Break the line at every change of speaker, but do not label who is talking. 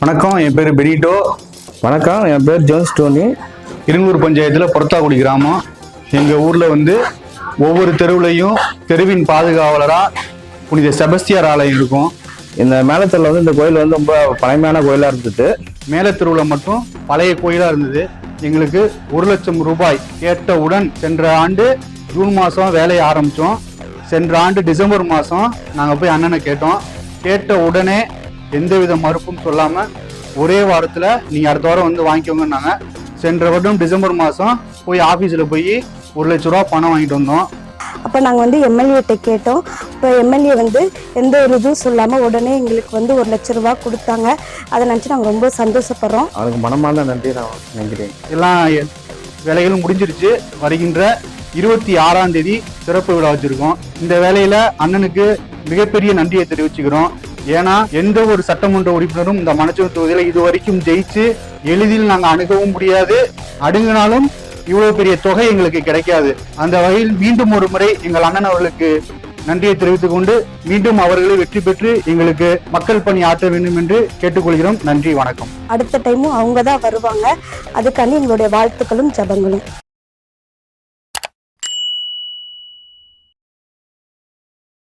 வணக்கம், என் பேர் பெனிட்டோ.
வணக்கம், என் பேர் ஜோன்ஸ் டோனி.
இருங்கூர் பஞ்சாயத்தில் புறத்தாக்குடி கிராமம். எங்கள் ஊரில் ஒவ்வொரு தெருவுலையும் தெருவின் பாதுகாவலராக புனித செபஸ்தியார் ஆலயம் இருக்கும்.
இந்த மேலத்தெருவில் இந்த கோயில் ரொம்ப பழமையான கோயிலாக இருந்தது.
மேலத்தெருவில் மட்டும் பழைய கோயிலாக இருந்தது. எங்களுக்கு 1,00,000 ரூபாய் கேட்டவுடன் சென்ற ஆண்டு ஜூன் மாதம் வேலையை ஆரம்பித்தோம். சென்ற ஆண்டு டிசம்பர் மாதம் நாங்கள் போய் அண்ணனை கேட்டோம். கேட்ட உடனே எந்தவித மறுப்பும் சொல்லாமல் ஒரே வாரத்தில் நீங்கள் அடுத்த வாரம் வாங்கிக்கோங்கன்னாங்க. சென்ற வருடம் டிசம்பர் மாதம் போய் ஆஃபீஸில் போய் 1,00,000 ரூபா பணம் வாங்கிட்டு வந்தோம்.
அப்போ நாங்கள் எம்எல்ஏட்ட கேட்டோம். இப்போ எம்எல்ஏ எந்த ஒரு இதுவும் சொல்லாமல் உடனே எங்களுக்கு 1,00,000 ரூபா கொடுத்தாங்க. அதை நினச்சி நாங்கள் ரொம்ப சந்தோஷப்படுறோம்.
அவனுக்கு மனமார்ந்த நன்றி நான் நினைக்கிறேன்.
எல்லாம் வேலைகளும் முடிஞ்சிருச்சு. வருகின்ற 26ஆம் தேதி சிறப்பு விழா வச்சிருக்கோம். இந்த வேலையில அண்ணனுக்கு மிகப்பெரிய நன்றியை தெரிவிச்சுக்கிறோம். ஏன்னா எந்த ஒரு சட்டமன்ற உறுப்பினரும் இந்த மணச்சூர் தொகுதியில இதுவரைக்கும் ஜெயிச்சு எளிதில் நாங்க அணுகவும் முடியாது. அணுகினாலும் இவ்வளவு பெரிய தொகை எங்களுக்கு கிடைக்காது. அந்த வகையில் மீண்டும் ஒரு முறை எங்கள் அண்ணன் அவர்களுக்கு நன்றியை தெரிவித்துக் கொண்டு மீண்டும் அவர்களை வெற்றி பெற்று எங்களுக்கு மக்கள் பணி ஆற்ற வேண்டும் என்று கேட்டுக்கொள்கிறோம். நன்றி, வணக்கம்.
அடுத்த டைமும் அவங்க தான் வருவாங்க. அதுக்காண்டி எங்களுடைய வாழ்த்துக்களும் ஜபங்களும்.